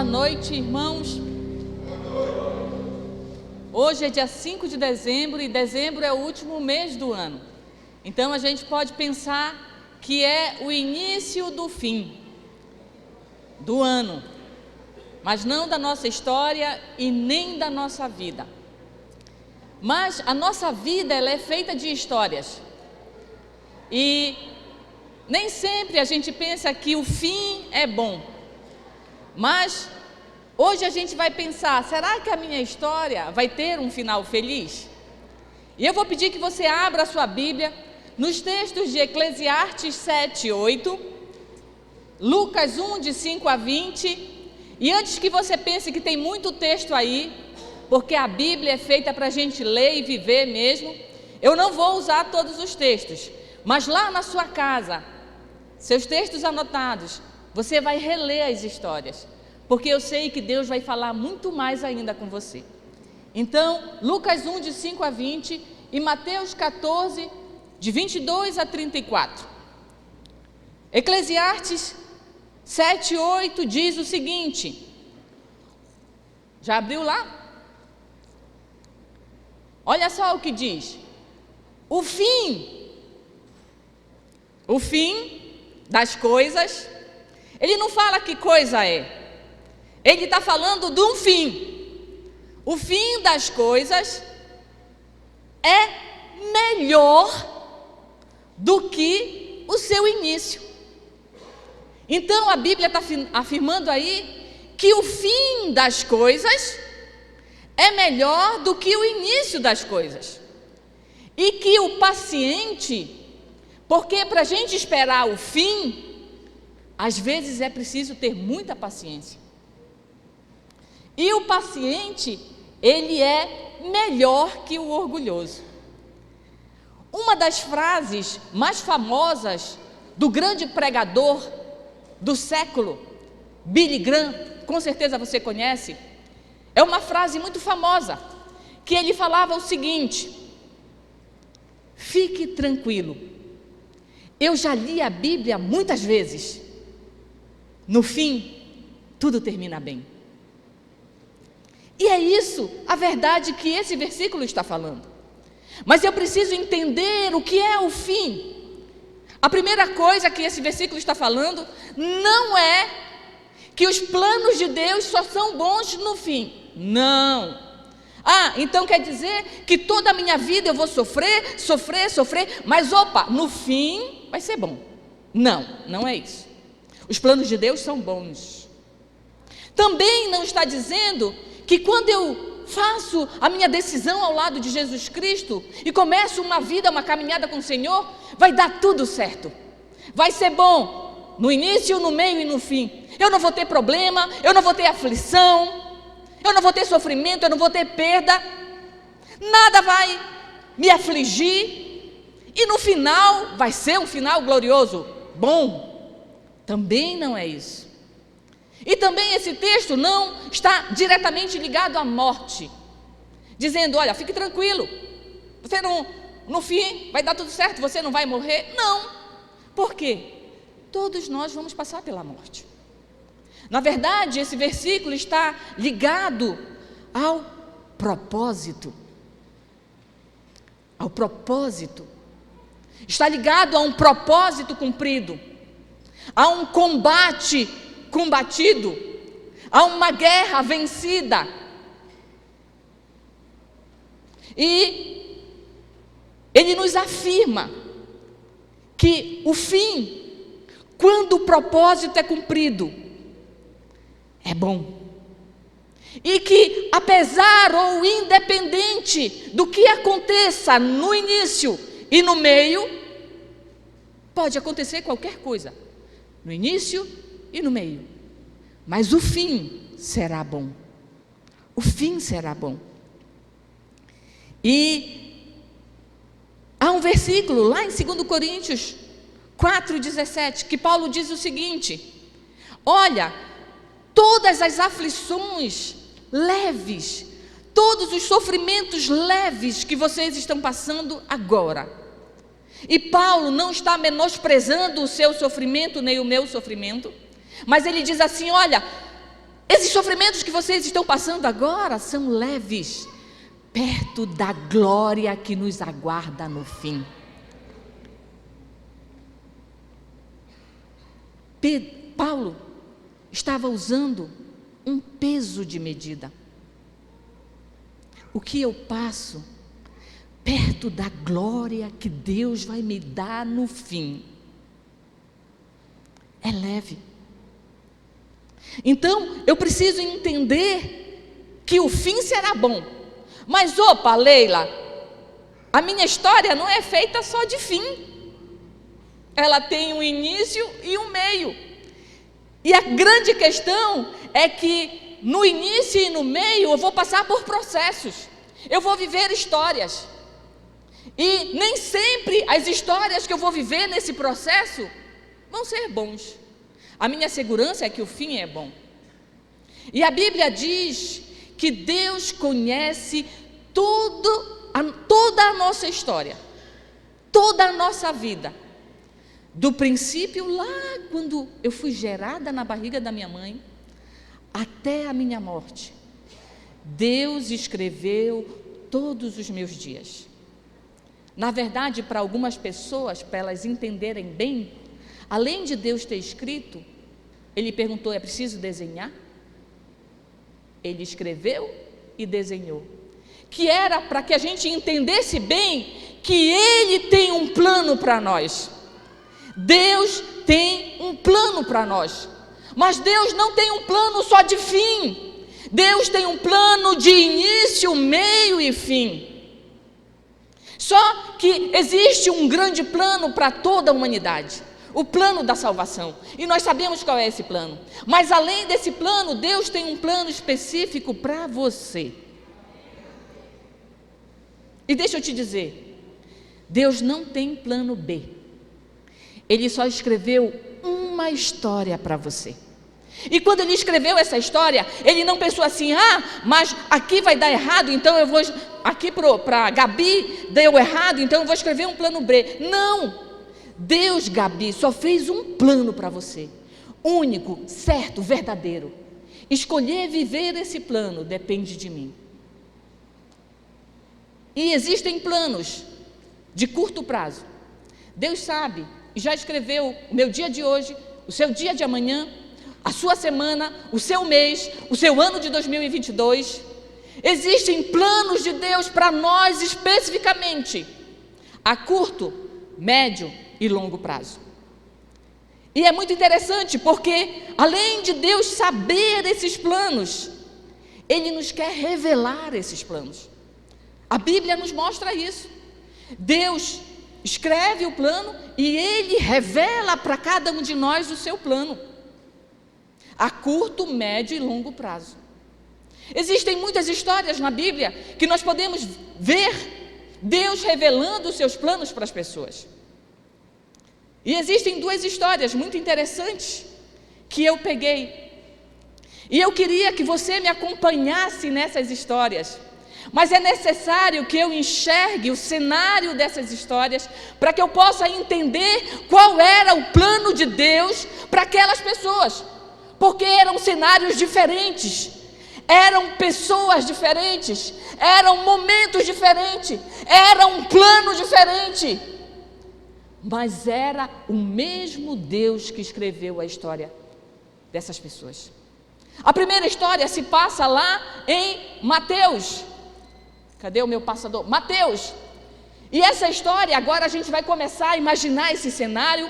noite, irmãos. Hoje é dia 5 de dezembro e dezembro é o último mês do ano. Então a gente pode pensar que é o início do fim do ano, mas não da nossa história e nem da nossa vida. Mas a nossa vida, ela é feita de histórias. E nem sempre a gente pensa que o fim é bom. Mas hoje a gente vai pensar, será que a minha história vai ter um final feliz? E eu vou pedir que você abra a sua Bíblia nos textos de Eclesiastes 7, 8, Lucas 1, de 5 a 20. E antes que você pense que tem muito texto aí, porque a Bíblia é feita para a gente ler e viver mesmo, eu não vou usar todos os textos, mas lá na sua casa, seus textos anotados, você vai reler as histórias, porque eu sei que Deus vai falar muito mais ainda com você. Então, Lucas 1, de 5 a 20 e Mateus 14, de 22 a 34. Eclesiastes 7, 8 diz o seguinte, já abriu lá? Olha só o que diz, o fim das coisas, ele não fala que coisa é, ele está falando de um fim. O fim das coisas é melhor do que o seu início. Então a Bíblia está afirmando aí que o fim das coisas é melhor do que o início das coisas. E que o paciente, porque para a gente esperar o fim, às vezes é preciso ter muita paciência. E o paciente, ele é melhor que o orgulhoso. Uma das frases mais famosas do grande pregador do século, Billy Graham, com certeza você conhece, é uma frase muito famosa, que ele falava o seguinte: fique tranquilo, eu já li a Bíblia muitas vezes, no fim, tudo termina bem. E é isso, a verdade que esse versículo está falando. Mas eu preciso entender o que é o fim. A primeira coisa que esse versículo está falando não é que os planos de Deus só são bons no fim. Não. Então quer dizer que toda a minha vida eu vou sofrer, mas no fim vai ser bom. Não, não é isso. Os planos de Deus são bons. Também não está dizendo que quando eu faço a minha decisão ao lado de Jesus Cristo e começo uma vida, uma caminhada com o Senhor, vai dar tudo certo, vai ser bom no início, no meio e no fim. Eu não vou ter problema, eu não vou ter aflição, eu não vou ter sofrimento, eu não vou ter perda, nada vai me afligir, e no final vai ser um final glorioso, bom. Também não é isso. E também esse texto não está diretamente ligado à morte, dizendo, olha, fique tranquilo, você não, no fim vai dar tudo certo, você não vai morrer. Não. Por quê? Todos nós vamos passar pela morte. Na verdade, esse versículo está ligado ao propósito. Ao propósito. Está ligado a um propósito cumprido, a um combate combatido, a uma guerra vencida. E ele nos afirma que o fim, quando o propósito é cumprido, é bom. E que apesar ou independente do que aconteça no início e no meio, pode acontecer qualquer coisa, no início e no meio, mas o fim será bom. O fim será bom. E há um versículo lá em 2 Coríntios 4,17, que Paulo diz o seguinte: olha, todas as aflições leves, todos os sofrimentos leves que vocês estão passando agora, e Paulo não está menosprezando o seu sofrimento nem o meu sofrimento, mas ele diz assim: olha, Esses sofrimentos que vocês estão passando agora são leves, perto da glória que nos aguarda no fim. Paulo estava usando um peso de medida. O que eu passo perto da glória que Deus vai me dar no fim é leve. Então, eu preciso entender que o fim será bom. Mas, opa, Leila, a minha história não é feita só de fim. Ela tem um início e um meio. E a grande questão é que no início e no meio eu vou passar por processos. Eu vou viver histórias. E nem sempre as histórias que eu vou viver nesse processo vão ser bons. A minha segurança é que o fim é bom. E a Bíblia diz que Deus conhece toda a nossa história, toda a nossa vida. Do princípio, lá quando eu fui gerada na barriga da minha mãe, até a minha morte. Deus escreveu todos os meus dias. Na verdade, para algumas pessoas, para elas entenderem bem, além de Deus ter escrito, Ele perguntou: é preciso desenhar? Ele escreveu e desenhou. Que era para que a gente entendesse bem que Ele tem um plano para nós. Deus tem um plano para nós. Mas Deus não tem um plano só de fim. Deus tem um plano de início, meio e fim. Só que existe um grande plano para toda a humanidade. O plano da salvação. E nós sabemos qual é esse plano. Mas além desse plano, Deus tem um plano específico para você. E deixa eu te dizer, Deus não tem plano B. Ele só escreveu uma história para você. E quando Ele escreveu essa história, Ele não pensou assim: mas aqui vai dar errado, então eu vou... Aqui para Gabi deu errado, então eu vou escrever um plano B. Não! Deus, Gabi, só fez um plano para você. Único, certo, verdadeiro. Escolher viver esse plano depende de mim. E existem planos de curto prazo. Deus sabe e já escreveu o meu dia de hoje, o seu dia de amanhã, a sua semana, o seu mês, o seu ano de 2022. Existem planos de Deus para nós especificamente, a curto, médio e longo prazo. E é muito interessante porque, além de Deus saber esses planos, Ele nos quer revelar esses planos. A Bíblia nos mostra isso. Deus escreve o plano e Ele revela para cada um de nós o seu plano, a curto, médio e longo prazo. Existem muitas histórias na Bíblia que nós podemos ver Deus revelando os seus planos para as pessoas. E existem duas histórias muito interessantes que eu peguei. E eu queria que você me acompanhasse nessas histórias. Mas é necessário que eu enxergue o cenário dessas histórias para que eu possa entender qual era o plano de Deus para aquelas pessoas. Porque eram cenários diferentes, eram pessoas diferentes, eram momentos diferentes, era um plano diferente. Mas era o mesmo Deus que escreveu a história dessas pessoas. A primeira história se passa lá em Mateus. Cadê o meu passador? Mateus. E essa história, agora a gente vai começar a imaginar esse cenário.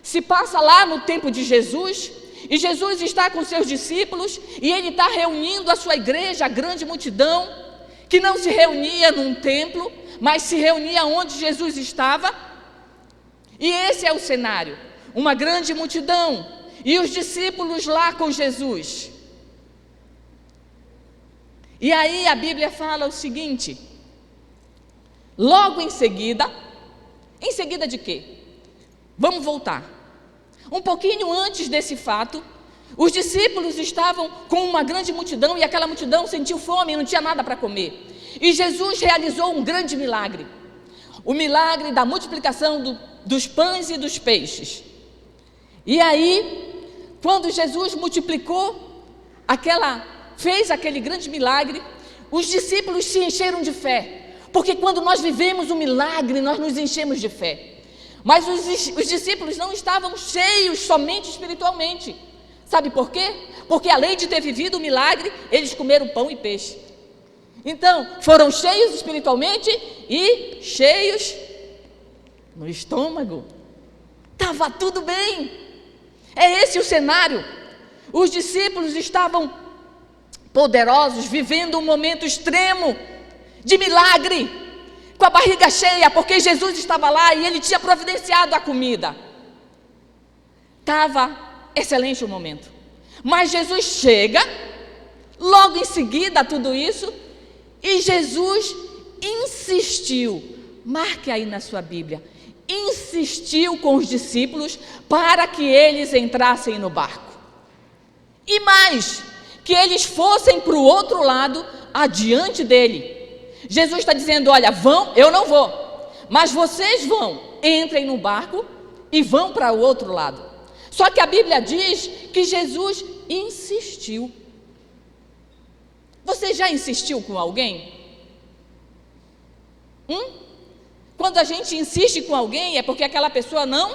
Se passa lá no tempo de Jesus. E Jesus está com seus discípulos. E Ele está reunindo a sua igreja, a grande multidão, que não se reunia num templo, mas se reunia onde Jesus estava. E esse é o cenário. Uma grande multidão. E os discípulos lá com Jesus. E aí a Bíblia fala o seguinte: logo em seguida de quê? Vamos voltar. Um pouquinho antes desse fato, os discípulos estavam com uma grande multidão e aquela multidão sentiu fome e não tinha nada para comer. E Jesus realizou um grande milagre. O milagre da multiplicação dos pães e dos peixes. E aí, quando Jesus multiplicou fez aquele grande milagre, os discípulos se encheram de fé, porque quando nós vivemos um milagre, nós nos enchemos de fé. Mas os discípulos não estavam cheios somente espiritualmente. Sabe por quê? Porque além de ter vivido o milagre, eles comeram pão e peixe. Então, foram cheios espiritualmente e cheios no estômago. Estava tudo bem. É esse o cenário. Os discípulos estavam poderosos, vivendo um momento extremo de milagre, com a barriga cheia, porque Jesus estava lá e Ele tinha providenciado a comida. Estava excelente o momento. Mas Jesus chega, logo em seguida a tudo isso, e Jesus insistiu, marque aí na sua Bíblia, insistiu com os discípulos para que eles entrassem no barco. E mais, que eles fossem para o outro lado, adiante dele. Jesus está dizendo, olha, vão, eu não vou, mas vocês vão, entrem no barco e vão para o outro lado. Só que a Bíblia diz que Jesus insistiu. Você já insistiu com alguém? Quando a gente insiste com alguém é porque aquela pessoa não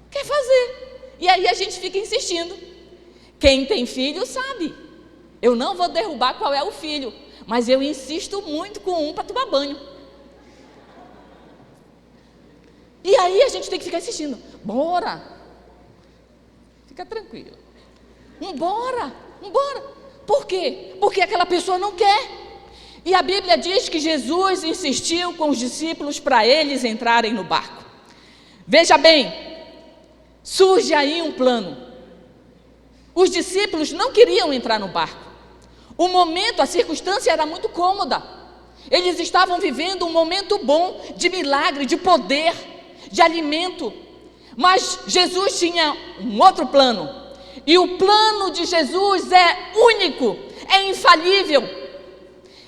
quer fazer, e aí a gente fica insistindo. Quem tem filho sabe, eu não vou derrubar qual é o filho, mas eu insisto muito com um para tomar banho. E aí a gente tem que ficar insistindo. Bora, fica tranquilo, bora. Por quê? Porque aquela pessoa não quer. E a Bíblia diz que Jesus insistiu com os discípulos para eles entrarem no barco. Veja bem, surge aí um plano. Os discípulos não queriam entrar no barco. O momento, a circunstância era muito cômoda. Eles estavam vivendo um momento bom de milagre, de poder, de alimento. Mas Jesus tinha um outro plano. E o plano de Jesus é único, é infalível.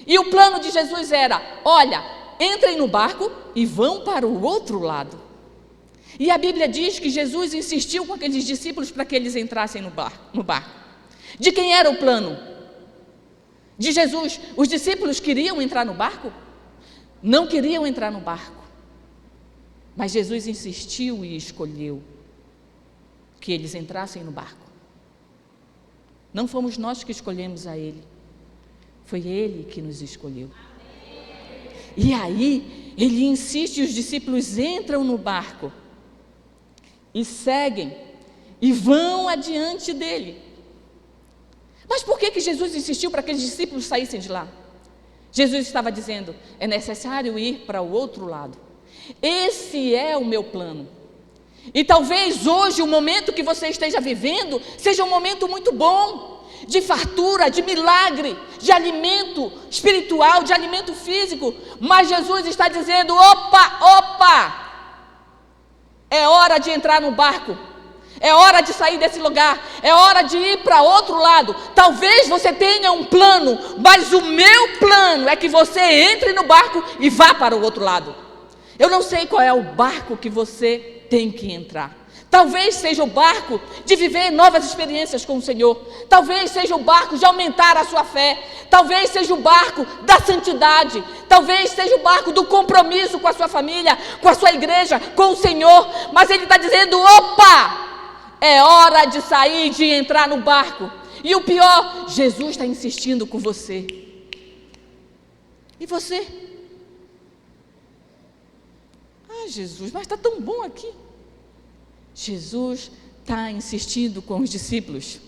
E o plano de Jesus era, olha, entrem no barco e vão para o outro lado. E a Bíblia diz que Jesus insistiu com aqueles discípulos para que eles entrassem no barco. De quem era o plano? De Jesus. Os discípulos queriam entrar no barco? Não queriam entrar no barco. Mas Jesus insistiu e escolheu que eles entrassem no barco. Não fomos nós que escolhemos a Ele. Foi Ele que nos escolheu. E aí, Ele insiste e os discípulos entram no barco e seguem e vão adiante dele. Mas por que Jesus insistiu para que os discípulos saíssem de lá? Jesus estava dizendo, é necessário ir para o outro lado. Esse é o meu plano. E talvez hoje o momento que você esteja vivendo seja um momento muito bom, de fartura, de milagre, de alimento espiritual, de alimento físico. Mas Jesus está dizendo, opa, é hora de entrar no barco, é hora de sair desse lugar, é hora de ir para outro lado. Talvez você tenha um plano, mas o meu plano é que você entre no barco e vá para o outro lado. Eu não sei qual é o barco que você tem que entrar. Talvez seja o barco de viver novas experiências com o Senhor. Talvez seja o barco de aumentar a sua fé. Talvez seja o barco da santidade. Talvez seja o barco do compromisso com a sua família, com a sua igreja, com o Senhor. Mas Ele está dizendo, opa, é hora de sair, de entrar no barco. E o pior, Jesus está insistindo com você. E você? Ah, Jesus, mas está tão bom aqui. Jesus está insistindo com os discípulos.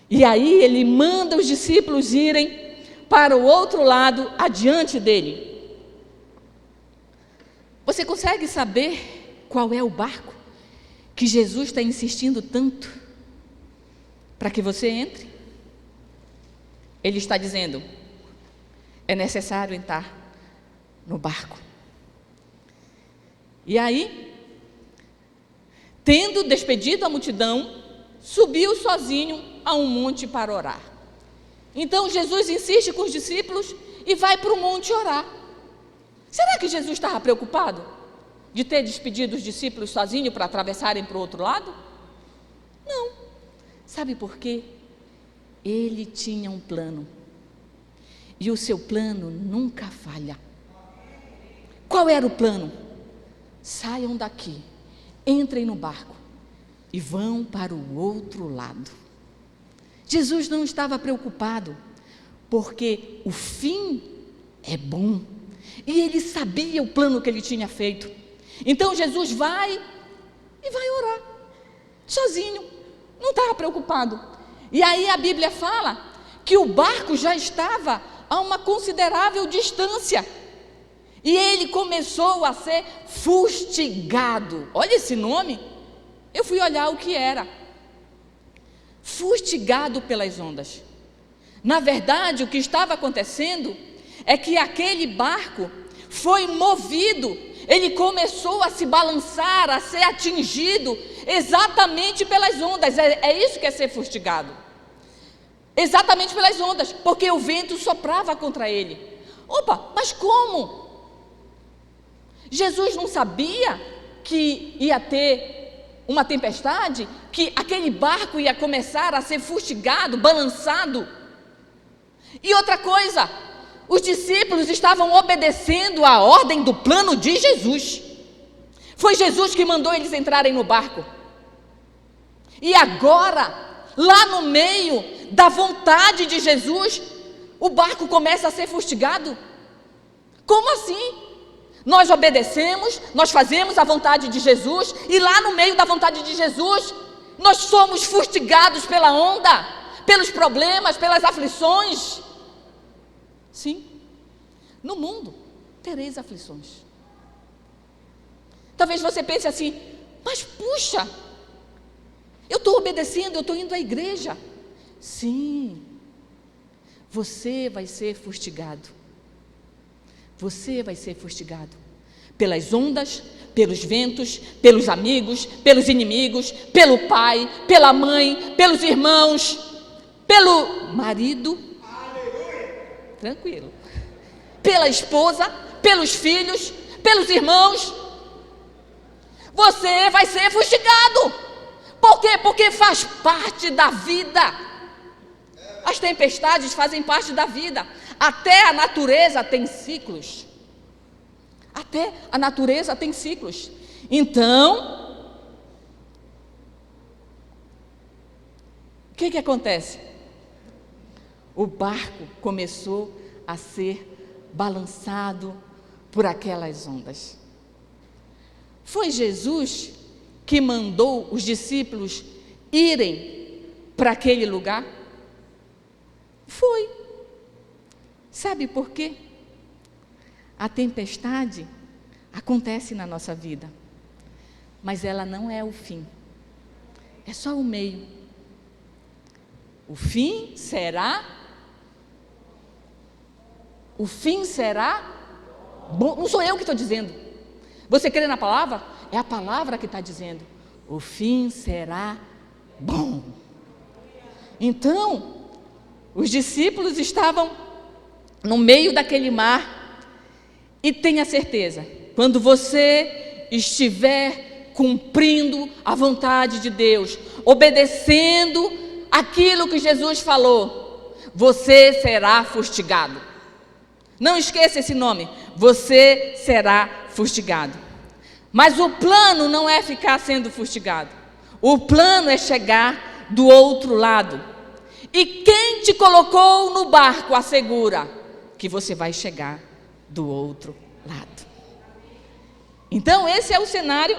E aí Ele manda os discípulos irem para o outro lado, adiante dele. Você consegue saber qual é o barco que Jesus está insistindo tanto para que você entre? Ele está dizendo, é necessário entrar no barco. E aí, tendo despedido a multidão, subiu sozinho a um monte para orar. Então Jesus insiste com os discípulos e vai para o monte orar. Será que Jesus estava preocupado de ter despedido os discípulos sozinho para atravessarem para o outro lado? Não. Sabe por quê? Ele tinha um plano. E o seu plano nunca falha. Qual era o plano? Saiam daqui, entrem no barco e vão para o outro lado. Jesus não estava preocupado, porque o fim é bom. E ele sabia o plano que ele tinha feito. Então Jesus vai e vai orar, sozinho, não estava preocupado. E aí a Bíblia fala que o barco já estava a uma considerável distância. E ele começou a ser fustigado. Olha esse nome. Eu fui olhar o que era. Fustigado pelas ondas. Na verdade, o que estava acontecendo é que aquele barco foi movido. Ele começou a se balançar, a ser atingido exatamente pelas ondas. É isso que é ser fustigado. Exatamente pelas ondas, porque o vento soprava contra ele. Opa, mas como? Jesus não sabia que ia ter uma tempestade, que aquele barco ia começar a ser fustigado, balançado. E outra coisa, os discípulos estavam obedecendo a ordem do plano de Jesus. Foi Jesus que mandou eles entrarem no barco. E agora, lá no meio da vontade de Jesus, o barco começa a ser fustigado. Como assim? Nós obedecemos, nós fazemos a vontade de Jesus, e lá no meio da vontade de Jesus, nós somos fustigados pela onda, pelos problemas, pelas aflições. Sim, no mundo tereis aflições. Talvez você pense assim, mas puxa, eu estou obedecendo, eu estou indo à igreja. Sim, você vai ser fustigado. Você vai ser fustigado pelas ondas, pelos ventos, pelos amigos, pelos inimigos, pelo pai, pela mãe, pelos irmãos, pelo marido, tranquilo, pela esposa, pelos filhos, pelos irmãos. Você vai ser fustigado. Por quê? Porque faz parte da vida. As tempestades fazem parte da vida. Até a natureza tem ciclos. Até a natureza tem ciclos. Então, o que acontece? O barco começou a ser balançado por aquelas ondas. Foi Jesus que mandou os discípulos irem para aquele lugar? Foi. Sabe por quê? A tempestade acontece na nossa vida, mas ela não é o fim, é só o meio. O fim será bom. Não sou eu que estou dizendo. Você crê na palavra? É a palavra que está dizendo. O fim será bom. Então, os discípulos estavam no meio daquele mar, e tenha certeza, quando você estiver cumprindo a vontade de Deus, obedecendo aquilo que Jesus falou, você será fustigado. Não esqueça esse nome, você será fustigado. Mas o plano não é ficar sendo fustigado, o plano é chegar do outro lado. E quem te colocou no barco assegura que você vai chegar do outro lado. Então esse é o cenário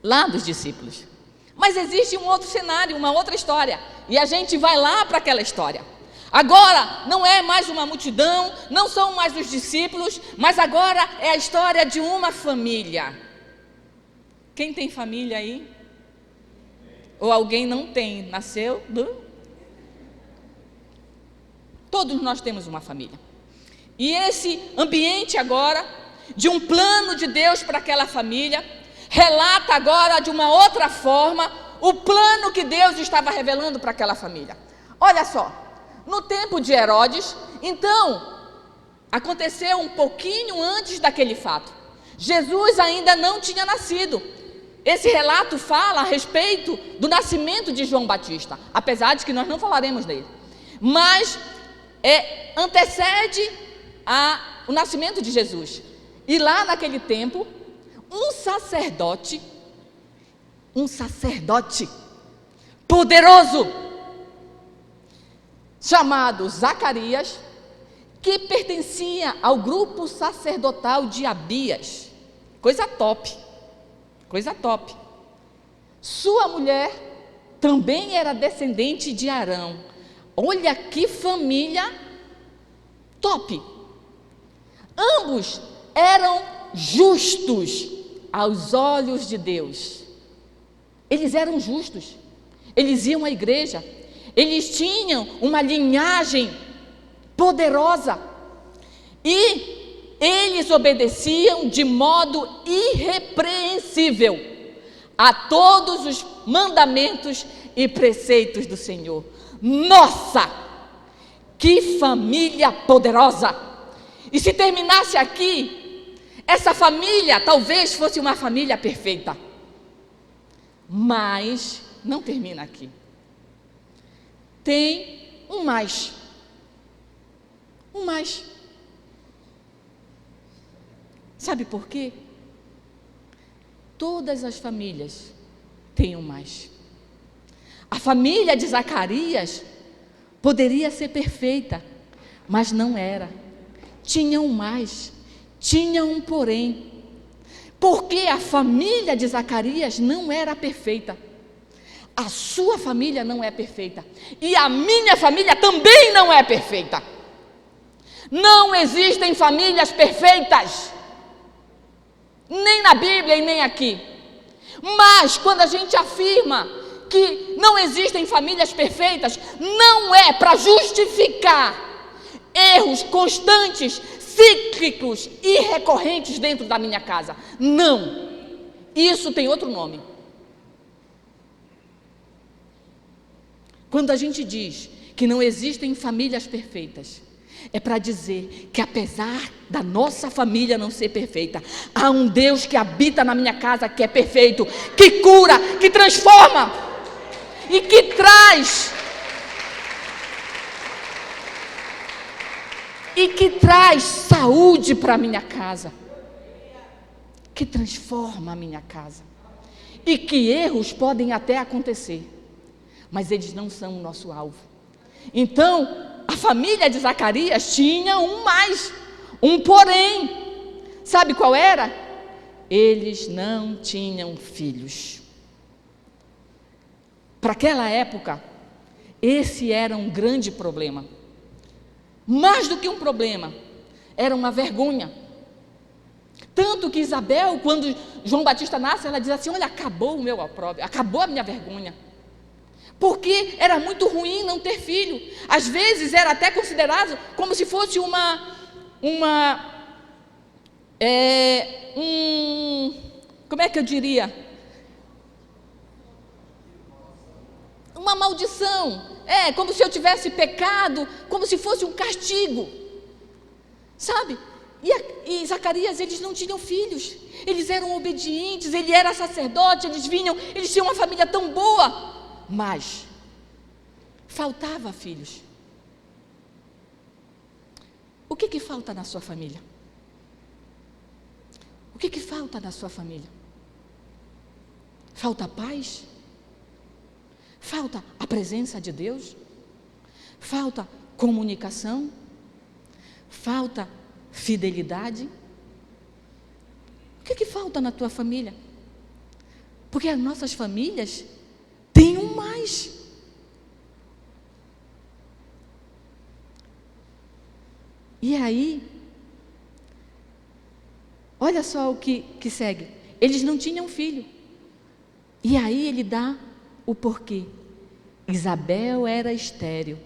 lá dos discípulos. Mas existe um outro cenário, uma outra história, e a gente vai lá para aquela história. Agora não é mais uma multidão, não são mais os discípulos, mas agora é a história de uma família. Quem tem família aí? Ou alguém não tem, nasceu do... Todos nós temos uma família. E esse ambiente agora, de um plano de Deus para aquela família, relata agora de uma outra forma o plano que Deus estava revelando para aquela família. Olha só, no tempo de Herodes, então, aconteceu um pouquinho antes daquele fato. Jesus ainda não tinha nascido. esse relato fala a respeito do nascimento de João Batista, apesar de que nós não falaremos dele, mas antecede o nascimento de Jesus. E lá naquele tempo, um sacerdote poderoso, chamado Zacarias, que pertencia ao grupo sacerdotal de Abias. Coisa top. Sua mulher também era descendente de Arão. Olha que família top. Ambos eram justos aos olhos de Deus. Eles eram justos. Eles iam à igreja. Eles tinham uma linhagem poderosa. E eles obedeciam de modo irrepreensível a todos os mandamentos e preceitos do Senhor. Nossa, que família poderosa! E se terminasse aqui, essa família talvez fosse uma família perfeita. Mas não termina aqui. Tem um mais. Sabe por quê? Todas as famílias têm um mais. A família de Zacarias poderia ser perfeita, mas não era. Tinha um mais, tinha um porém. Porque a família de Zacarias não era perfeita. A sua família não é perfeita. E a minha família também não é perfeita. Não existem famílias perfeitas. Nem na Bíblia e nem aqui. Mas quando a gente afirma que não existem famílias perfeitas, não é para justificar erros constantes, cíclicos e recorrentes dentro da minha casa. Não. Isso tem outro nome. Quando a gente diz que não existem famílias perfeitas, é para dizer que apesar da nossa família não ser perfeita, há um Deus que habita na minha casa que é perfeito, que cura, que transforma e que traz saúde para a minha casa, que transforma a minha casa. E que erros podem até acontecer, mas eles não são o nosso alvo. Então, a família de Zacarias tinha um mais, um porém. Sabe qual era? Eles não tinham filhos. Para aquela época, esse era um grande problema. Mais do que um problema, era uma vergonha. Tanto que Isabel, quando João Batista nasce, ela diz assim: olha, acabou o meu opróbrio, acabou a minha vergonha. Porque era muito ruim não ter filho. Às vezes era até considerado como se fosse como é que eu diria? Uma maldição. Como se eu tivesse pecado, como se fosse um castigo. Sabe? E Zacarias, eles não tinham filhos. Eles eram obedientes, ele era sacerdote, eles tinham uma família tão boa. Mas faltava filhos. O que falta na sua família? O que falta na sua família? Falta paz? Falta a presença de Deus? Falta comunicação? Falta fidelidade? O que falta na tua família? Porque as nossas famílias têm um mais. E aí, olha só o que segue. Eles não tinham filho. E aí ele dá o porquê. Isabel era estéril.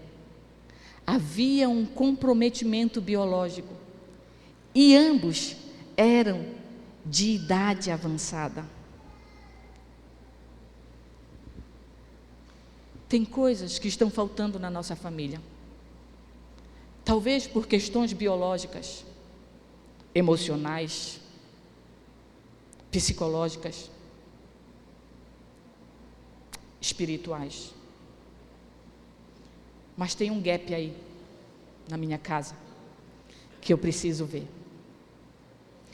Havia um comprometimento biológico. E ambos eram de idade avançada. Tem coisas que estão faltando na nossa família. Talvez por questões biológicas, emocionais, psicológicas. espirituais. Mas tem um gap aí, na minha casa, que eu preciso ver.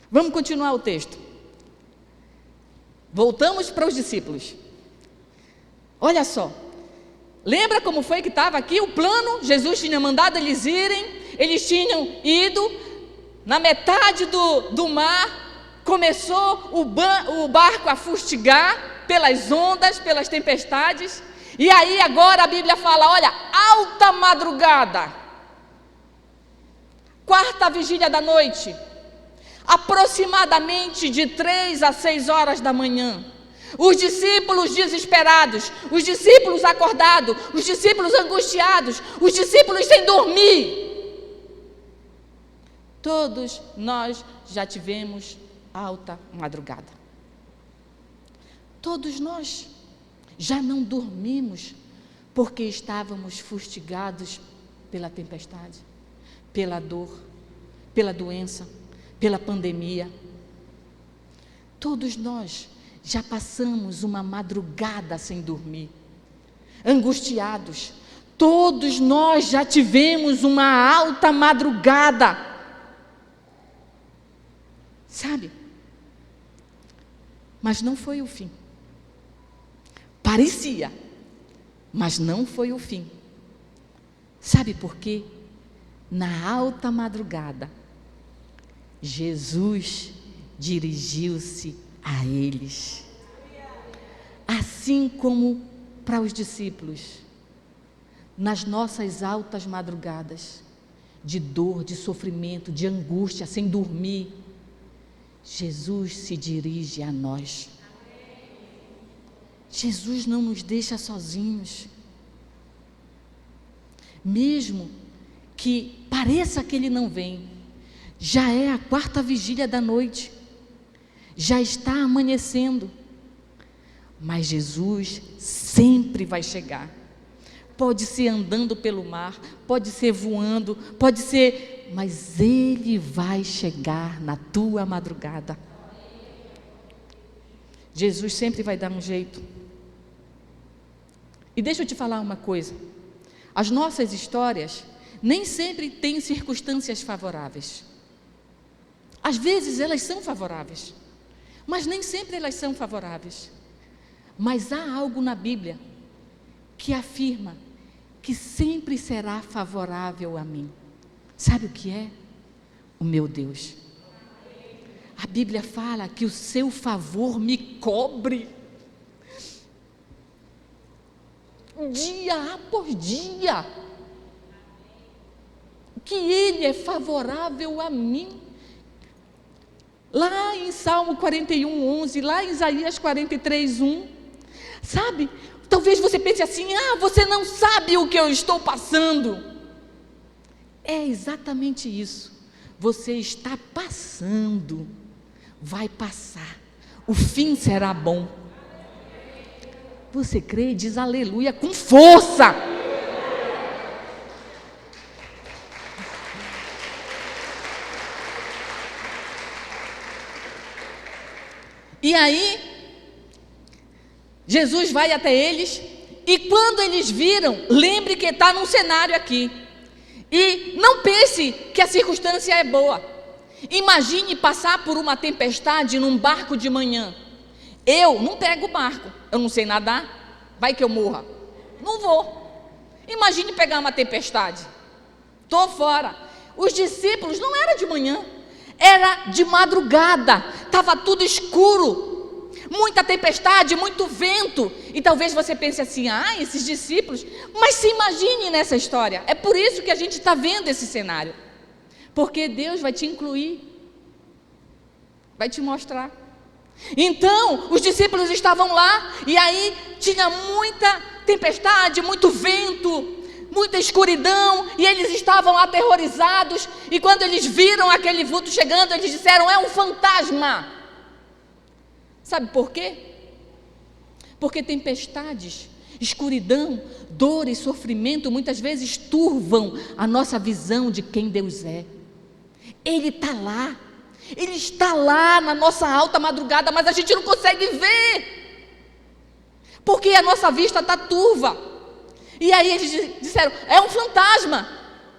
Vamos continuar o texto. Voltamos para os discípulos. Olha só. Lembra como foi que estava aqui o plano? Jesus tinha mandado eles irem. Eles tinham ido. Na metade do mar, começou o barco a fustigar pelas ondas, pelas tempestades. E aí agora a Bíblia fala, olha, alta madrugada. Quarta vigília da noite. Aproximadamente de 3 a 6 horas da manhã, os discípulos desesperados, os discípulos acordados, os discípulos angustiados, os discípulos sem dormir. Todos nós já tivemos alta madrugada. Todos nós já não dormimos porque estávamos fustigados pela tempestade, pela dor, pela doença, pela pandemia. Todos nós já passamos uma madrugada sem dormir, angustiados. Todos nós já tivemos uma alta madrugada. Sabe? Mas não foi o fim. Parecia, mas não foi o fim. Sabe por quê? Na alta madrugada, Jesus dirigiu-se a eles, assim como para os discípulos, nas nossas altas madrugadas, de dor, de sofrimento, de angústia, sem dormir, Jesus se dirige a nós. Jesus não nos deixa sozinhos, mesmo que pareça que Ele não vem. Já é a quarta vigília da noite, já está amanhecendo, mas Jesus sempre vai chegar. Pode ser andando pelo mar, pode ser voando, pode ser, mas Ele vai chegar na tua madrugada. Jesus sempre vai dar um jeito. E deixa eu te falar uma coisa, as nossas histórias nem sempre têm circunstâncias favoráveis. Às vezes elas são favoráveis, mas nem sempre elas são favoráveis. Mas há algo na Bíblia que afirma que sempre será favorável a mim. Sabe o que é? O meu Deus. A Bíblia fala que o seu favor me cobre dia após dia, que Ele é favorável a mim. Lá em Salmo 41:11, lá em Isaías 43:1, sabe? Talvez você pense assim, você não sabe o que eu estou passando. É exatamente isso. Você está passando, vai passar, o fim será bom. Você crê? Diz aleluia com força. E aí, Jesus vai até eles, e quando eles viram, lembre que está num cenário aqui, e não pense que a circunstância é boa. Imagine passar por uma tempestade num barco de manhã. Eu não pego o barco, eu não sei nadar, vai que eu morra, não vou. Imagine pegar uma tempestade, estou fora. Os discípulos não era de manhã, era de madrugada, estava tudo escuro, muita tempestade, muito vento. E talvez você pense assim, esses discípulos, mas se imagine nessa história. É por isso que a gente está vendo esse cenário, porque Deus vai te incluir, vai te mostrar. Então, os discípulos estavam lá, e aí tinha muita tempestade, muito vento, muita escuridão, e eles estavam aterrorizados. E quando eles viram aquele vulto chegando, eles disseram, é um fantasma. Sabe por quê? Porque tempestades, escuridão, dor e sofrimento muitas vezes turvam a nossa visão de quem Deus é. Ele está lá, Ele está lá na nossa alta madrugada, mas a gente não consegue ver, porque a nossa vista está turva. E aí eles disseram, é um fantasma.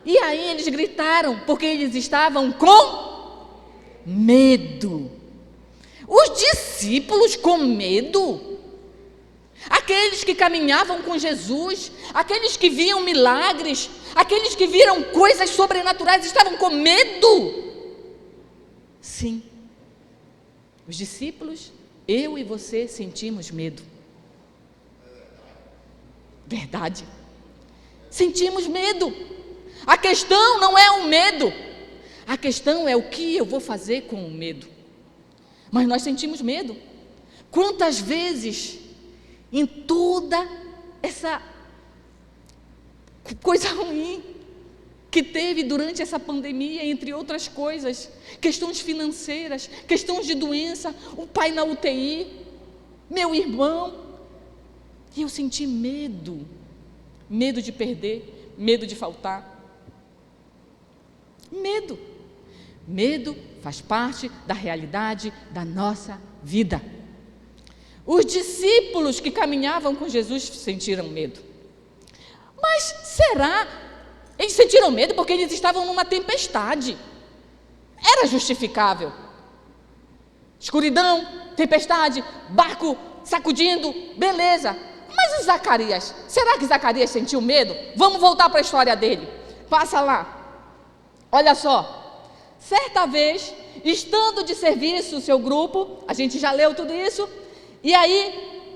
E aí eles gritaram, porque eles estavam com medo. Os discípulos com medo? Aqueles que caminhavam com Jesus, aqueles que viam milagres, aqueles que viram coisas sobrenaturais, estavam com medo? Sim. Os discípulos, eu e você sentimos medo. Verdade. Sentimos medo. A questão não é o medo. A questão é o que eu vou fazer com o medo. Mas nós sentimos medo. Quantas vezes, em toda essa coisa ruim que teve durante essa pandemia, entre outras coisas, questões financeiras, questões de doença, o pai na UTI, meu irmão, e eu senti medo, medo de perder, medo de faltar, medo faz parte da realidade da nossa vida. Os discípulos que caminhavam com Jesus sentiram medo, mas será? Eles sentiram medo porque eles estavam numa tempestade, era justificável, escuridão, tempestade, barco sacudindo, beleza. Mas o Zacarias, será que Zacarias sentiu medo? Vamos voltar para a história dele, passa lá, olha só, certa vez, estando de serviço o seu grupo, a gente já leu tudo isso, e aí,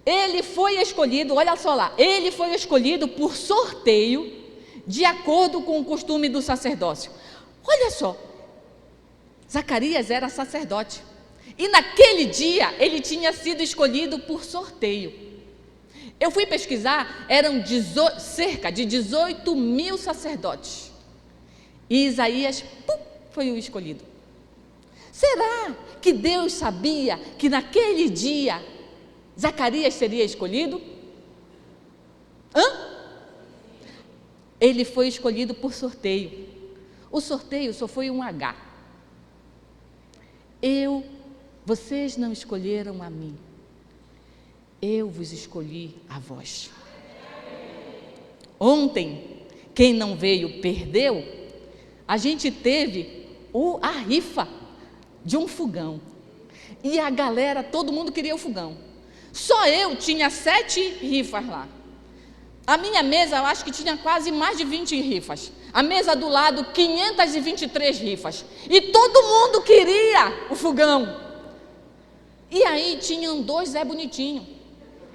ele foi escolhido, olha só lá, ele foi escolhido por sorteio, de acordo com o costume do sacerdócio. Olha só, Zacarias era sacerdote, e naquele dia, ele tinha sido escolhido por sorteio. Eu fui pesquisar, eram cerca de 18 mil sacerdotes, e Isaías foi o escolhido. Será que Deus sabia que naquele dia Zacarias seria escolhido? Ele foi escolhido por sorteio. O sorteio só foi um H. Vocês não escolheram a mim, eu vos escolhi a vós. Ontem, quem não veio perdeu. A gente teve a rifa de um fogão, e a galera, todo mundo queria o fogão, só eu tinha 7 rifas lá. A minha mesa, eu acho que tinha quase mais de 20 rifas, a mesa do lado, 523 rifas, e todo mundo queria o fogão. E aí tinham 2 Zé Bonitinho,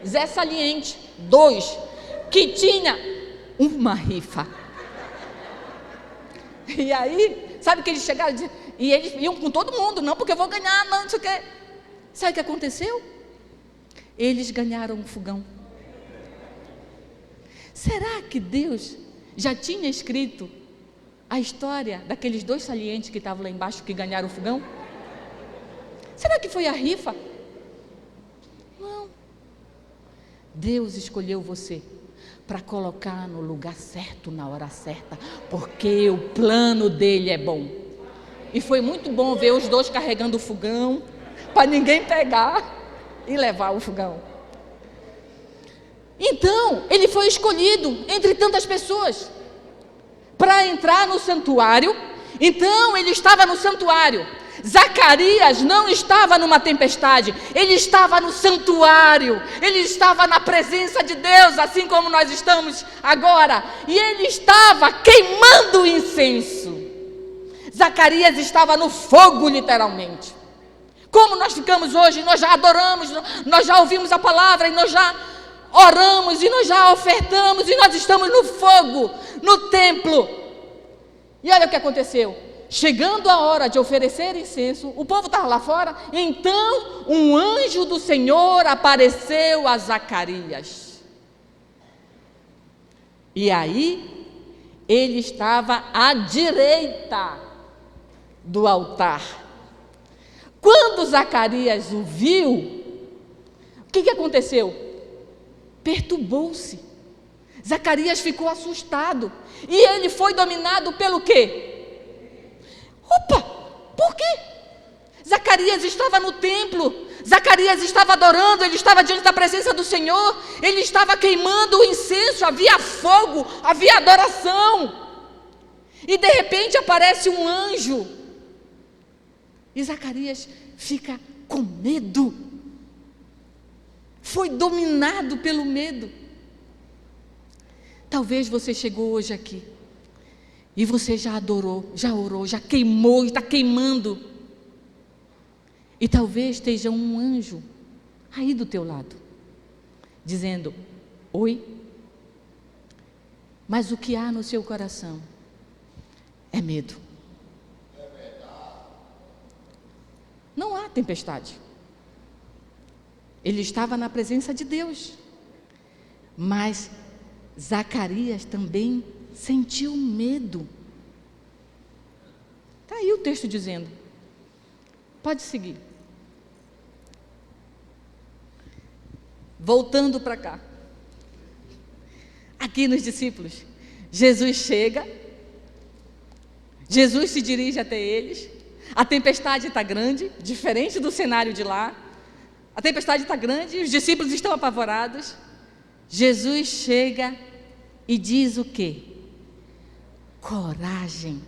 Zé Saliente, 2, que tinha uma rifa. E aí, sabe que eles chegaram e eles iam com todo mundo, não porque eu vou ganhar, não sei o quê. Sabe o que aconteceu? Eles ganharam o fogão. Será que Deus já tinha escrito a história daqueles 2 salientes que estavam lá embaixo que ganharam o fogão? Será que foi a rifa? Não. Deus escolheu você para colocar no lugar certo, na hora certa, porque o plano dele é bom. E foi muito bom ver os 2 carregando o fogão, para ninguém pegar e levar o fogão. Então, ele foi escolhido entre tantas pessoas para entrar no santuário. Então, ele estava no santuário. Zacarias não estava numa tempestade, ele estava no santuário, ele estava na presença de Deus, assim como nós estamos agora, e ele estava queimando incenso. Zacarias estava no fogo, literalmente. Como nós ficamos hoje, nós já adoramos, nós já ouvimos a palavra, e nós já oramos, e nós já ofertamos, e nós estamos no fogo, no templo. E olha o que aconteceu. Chegando a hora de oferecer incenso, o povo estava lá fora, então um anjo do Senhor apareceu a Zacarias. E aí, ele estava à direita do altar. Quando Zacarias o viu, o que aconteceu? Perturbou-se. Zacarias ficou assustado, e ele foi dominado pelo quê? Opa, por quê? Zacarias estava no templo, Zacarias estava adorando, ele estava diante da presença do Senhor, ele estava queimando o incenso, havia fogo, havia adoração. E de repente aparece um anjo. E Zacarias fica com medo. Foi dominado pelo medo. Talvez você chegou hoje aqui e você já adorou, já orou, já queimou, está queimando. E talvez esteja um anjo aí do teu lado, dizendo: oi, mas o que há no seu coração é medo. Não há tempestade. Ele estava na presença de Deus, mas Zacarias também sentiu medo. Está aí o texto dizendo. Pode seguir. Voltando para cá. Aqui nos discípulos, Jesus chega, Jesus se dirige até eles, a tempestade está grande, diferente do cenário de lá, a tempestade está grande, os discípulos estão apavorados. Jesus chega e diz o quê? Coragem,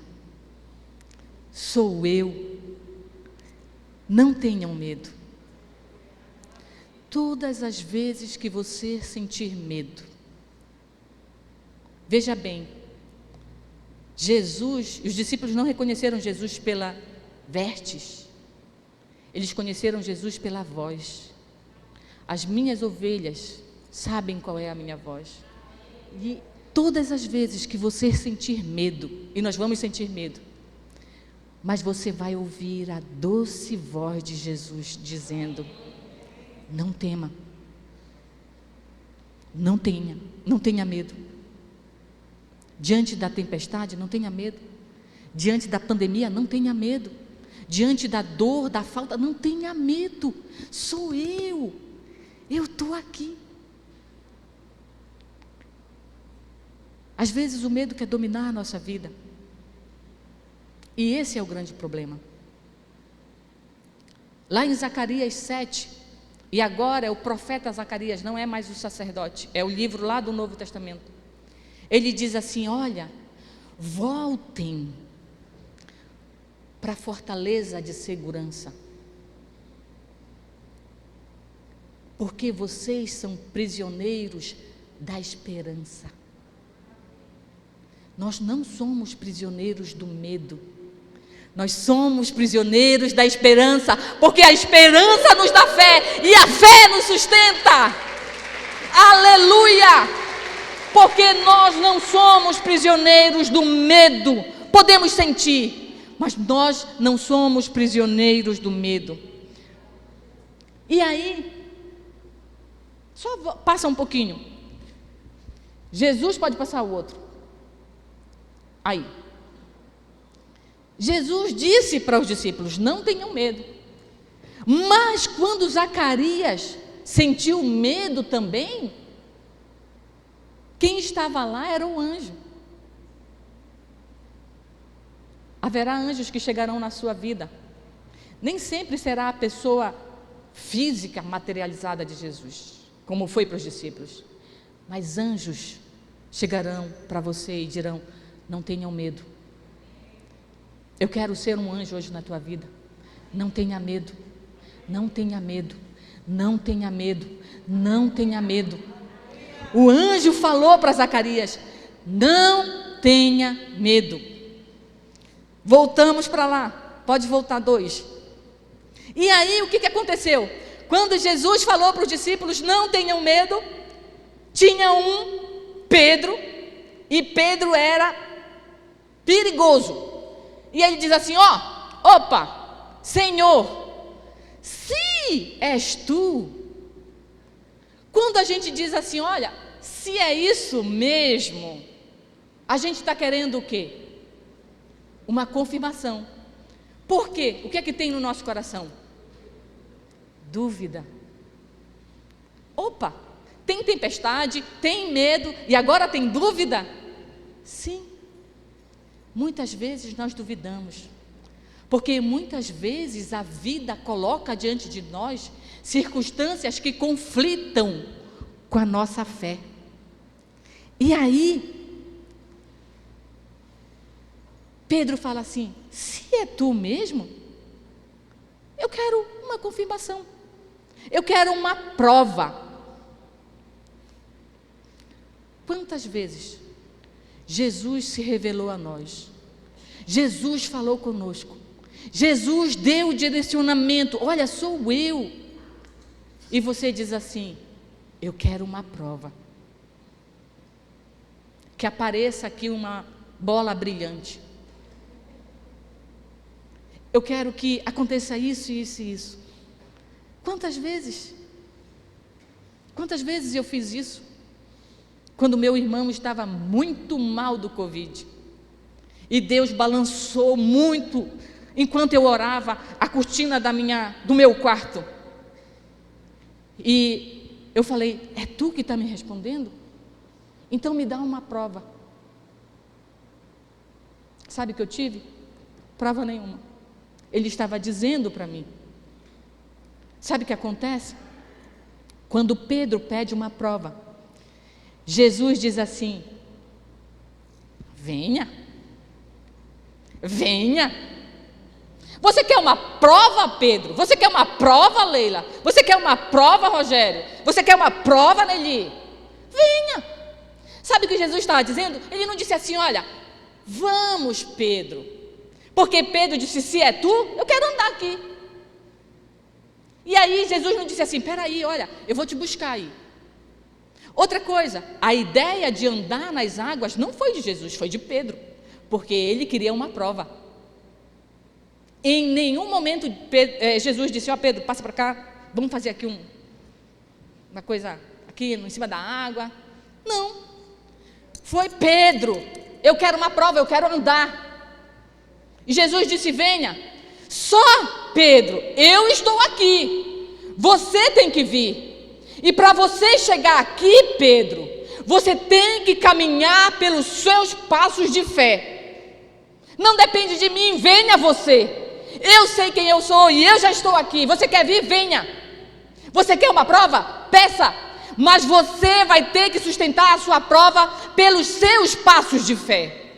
sou eu, não tenham medo. Todas as vezes que você sentir medo, veja bem, Jesus, os discípulos não reconheceram Jesus pela vestes, eles conheceram Jesus pela voz. As minhas ovelhas sabem qual é a minha voz. E todas as vezes que você sentir medo, e nós vamos sentir medo, mas você vai ouvir a doce voz de Jesus dizendo: não tema, não tenha medo. Diante da tempestade, não tenha medo. Diante da pandemia, não tenha medo. Diante da dor, da falta, não tenha medo. Sou eu estou aqui. Às vezes o medo quer dominar a nossa vida, e esse é o grande problema. Lá em Zacarias 7, e agora é o profeta Zacarias, não é mais o sacerdote, é o livro lá do Novo Testamento. Ele diz assim: olha, voltem para a fortaleza de segurança, porque vocês são prisioneiros da esperança. Nós não somos prisioneiros do medo, nós somos prisioneiros da esperança, porque a esperança nos dá fé, e a fé nos sustenta. Aleluia! Porque nós não somos prisioneiros do medo. Podemos sentir, mas nós não somos prisioneiros do medo. E aí, só passa um pouquinho. Jesus pode passar o outro. Aí, Jesus disse para os discípulos: não tenham medo. Mas quando Zacarias sentiu medo também, quem estava lá era o anjo. Haverá anjos que chegarão na sua vida. Nem sempre será a pessoa física materializada de Jesus, como foi para os discípulos. Mas anjos chegarão para você e dirão: não tenham medo. Eu quero ser um anjo hoje na tua vida. Não tenha medo, não tenha medo, não tenha medo, não tenha medo. O anjo falou para Zacarias: não tenha medo. Voltamos para lá, pode voltar 2. E aí o que aconteceu? Quando Jesus falou para os discípulos: não tenham medo, tinha um Pedro, e Pedro era perigoso. E ele diz assim: opa, Senhor, se és tu. Quando a gente diz assim: olha, se é isso mesmo, a gente está querendo o quê? Uma confirmação. Por quê? O que é que tem no nosso coração? Dúvida. Opa, tem tempestade, tem medo e agora tem dúvida? Sim. Muitas vezes nós duvidamos, Porque muitas vezes a vida coloca diante de nós circunstâncias que conflitam com a nossa fé. E aí, Pedro fala assim: se é tu mesmo, eu quero uma confirmação, eu quero uma prova. Quantas vezes Jesus se revelou a nós? Jesus falou conosco. Jesus deu o direcionamento: olha, sou eu. E você diz assim: eu quero uma prova. Que apareça aqui uma bola brilhante. Eu quero que aconteça isso, isso e isso. Quantas vezes eu fiz isso? Quando meu irmão estava muito mal do Covid. E Deus balançou muito, enquanto eu orava, a cortina do meu quarto. E eu falei: é tu que está me respondendo? Então me dá uma prova. Sabe o que eu tive? Prova nenhuma. Ele estava dizendo para mim. Sabe o que acontece? Quando Pedro pede uma prova, Jesus diz assim: venha. Venha. Você quer uma prova, Pedro? Você quer uma prova, Leila? Você quer uma prova, Rogério? Você quer uma prova, Nelly? Venha. Sabe o que Jesus estava dizendo? Ele não disse assim: olha, vamos, Pedro. Porque Pedro disse: se é tu, eu quero andar aqui. E aí Jesus não disse assim: peraí, olha, eu vou te buscar aí. Outra coisa, a ideia de andar nas águas não foi de Jesus, foi de Pedro. Porque ele queria uma prova. Em nenhum momento Jesus disse: ó, Pedro, passa para cá, vamos fazer aqui uma coisa aqui em cima da água. Não, foi Pedro: eu quero uma prova, eu quero andar. E Jesus disse: venha. Só Pedro, eu estou aqui, você tem que vir. E para você chegar aqui, Pedro, você tem que caminhar pelos seus passos de fé. Não depende de mim, venha você. Eu sei quem eu sou e eu já estou aqui. Você quer vir? Venha. Você quer uma prova? Peça. Mas você vai ter que sustentar a sua prova pelos seus passos de fé.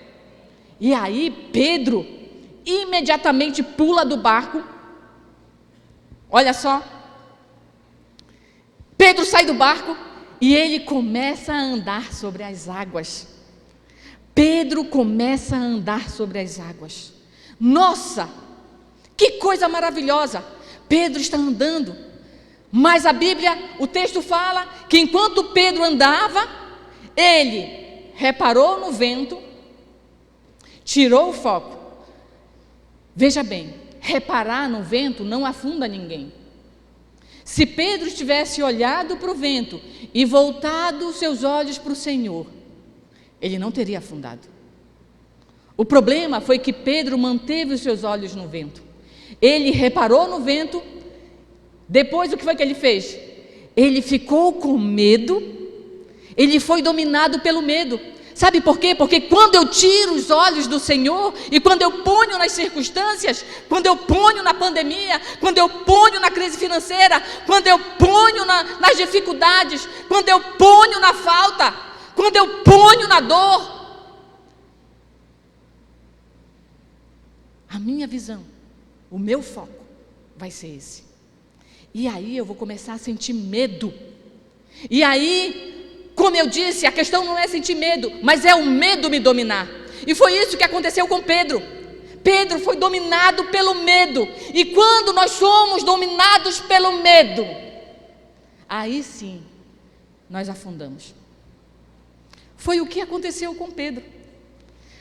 E aí Pedro imediatamente pula do barco. Olha só. Pedro sai do barco e ele começa a andar sobre as águas. Pedro começa a andar sobre as águas. Nossa, que coisa maravilhosa! Pedro está andando, mas a Bíblia, o texto fala que enquanto Pedro andava, ele reparou no vento, tirou o foco. Veja bem, reparar no vento não afunda ninguém. Se Pedro tivesse olhado para o vento e voltado os seus olhos para o Senhor, ele não teria afundado. O problema foi que Pedro manteve os seus olhos no vento. Ele reparou no vento. Depois o que foi que ele fez? Ele ficou com medo. Ele foi dominado pelo medo. Sabe por quê? Porque quando eu tiro os olhos do Senhor, e quando eu ponho nas circunstâncias, quando eu ponho na pandemia, quando eu ponho na crise financeira, quando eu ponho nas dificuldades, quando eu ponho na falta, quando eu ponho na dor, a minha visão, o meu foco vai ser esse. E aí eu vou começar a sentir medo. E aí, como eu disse, a questão não é sentir medo, mas é o medo me dominar. E foi isso que aconteceu com Pedro. Pedro foi dominado pelo medo. E quando nós somos dominados pelo medo, aí sim, nós afundamos. Foi o que aconteceu com Pedro.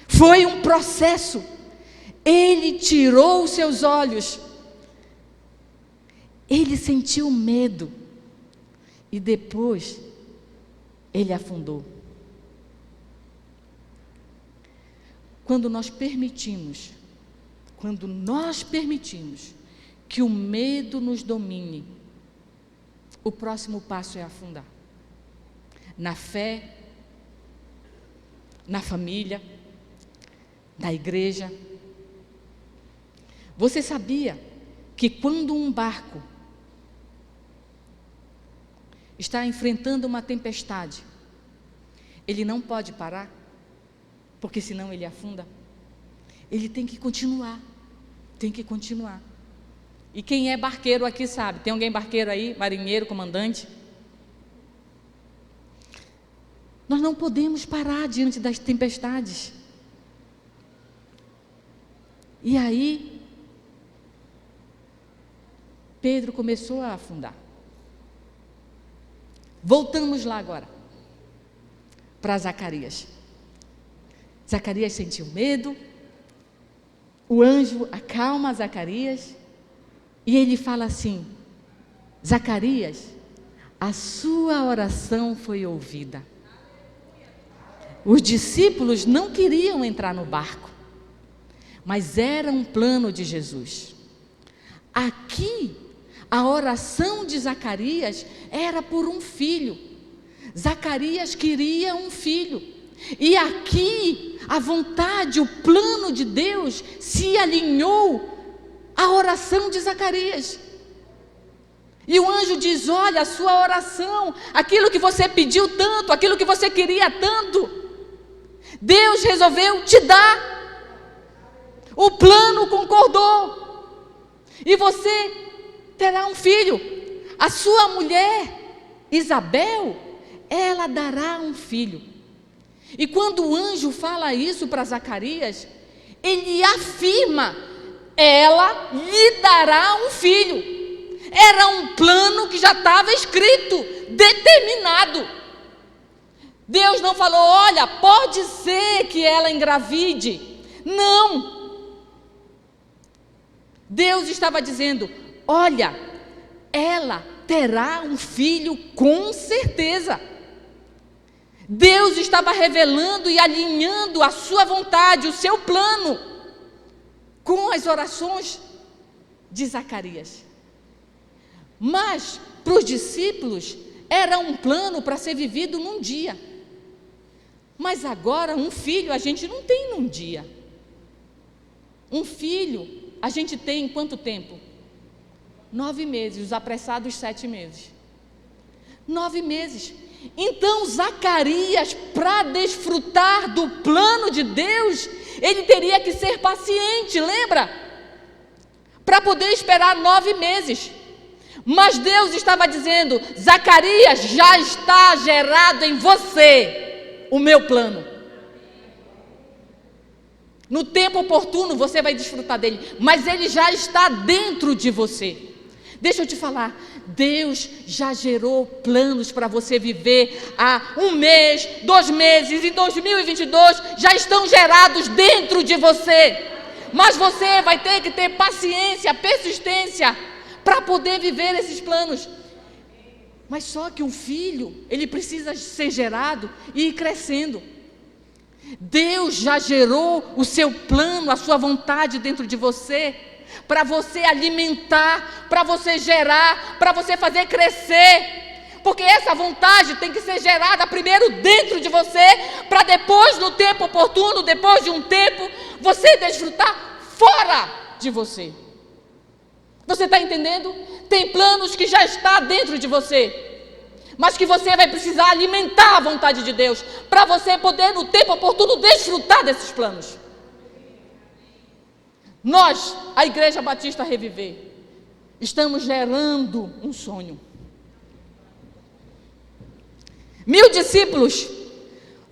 Foi um processo. Ele tirou os seus olhos. Ele sentiu medo. E depois, ele afundou. Quando nós permitimos que o medo nos domine, o próximo passo é afundar. Na fé, na família, na igreja. Você sabia que quando um barco está enfrentando uma tempestade, ele não pode parar, porque senão ele afunda? Ele tem que continuar, tem que continuar. E quem é barqueiro aqui sabe, tem alguém barqueiro aí, marinheiro, comandante? Nós não podemos parar diante das tempestades. E aí, Pedro começou a afundar. Voltamos lá agora, para Zacarias. Zacarias sentiu medo, o anjo acalma Zacarias, e ele fala assim: Zacarias, a sua oração foi ouvida. Os discípulos não queriam entrar no barco, mas era um plano de Jesus. Aqui, a oração de Zacarias era por um filho. Zacarias queria um filho. E aqui, a vontade, o plano de Deus se alinhou à oração de Zacarias. E o anjo diz: olha, a sua oração, aquilo que você pediu tanto, aquilo que você queria tanto, Deus resolveu te dar. O plano concordou. E você terá um filho. A sua mulher, Isabel, ela dará um filho. E quando o anjo fala isso para Zacarias, ele afirma: ela lhe dará um filho. Era um plano que já estava escrito, determinado. Deus não falou: olha, pode ser que ela engravide. Não. Deus estava dizendo: olha, ela terá um filho com certeza. Deus estava revelando e alinhando a sua vontade, o seu plano, com as orações de Zacarias. Mas, para os discípulos, era um plano para ser vivido num dia. Mas agora, um filho a gente não tem num dia. Um filho a gente tem em quanto tempo? 9 meses, os apressados 7 meses. 9 meses. Então Zacarias, para desfrutar do plano de Deus, ele teria que ser paciente, lembra? Para poder esperar 9 meses. Mas Deus estava dizendo: Zacarias, já está gerado em você o meu plano. No tempo oportuno você vai desfrutar dele, mas ele já está dentro de você. Deixa eu te falar, Deus já gerou planos para você viver há 1 mês, 2 meses, em 2022 já estão gerados dentro de você. Mas você vai ter que ter paciência, persistência para poder viver esses planos. Mas só que um filho, ele precisa ser gerado e ir crescendo. Deus já gerou o seu plano, a sua vontade dentro de você, para você alimentar, para você gerar, para você fazer crescer. Porque essa vontade tem que ser gerada primeiro dentro de você, para depois, no tempo oportuno, depois de um tempo, você desfrutar fora de você. Você está entendendo? Tem planos que já estão dentro de você, mas que você vai precisar alimentar a vontade de Deus, para você poder, no tempo oportuno, desfrutar desses planos. Nós, a Igreja Batista Reviver, estamos gerando um sonho. 1000 discípulos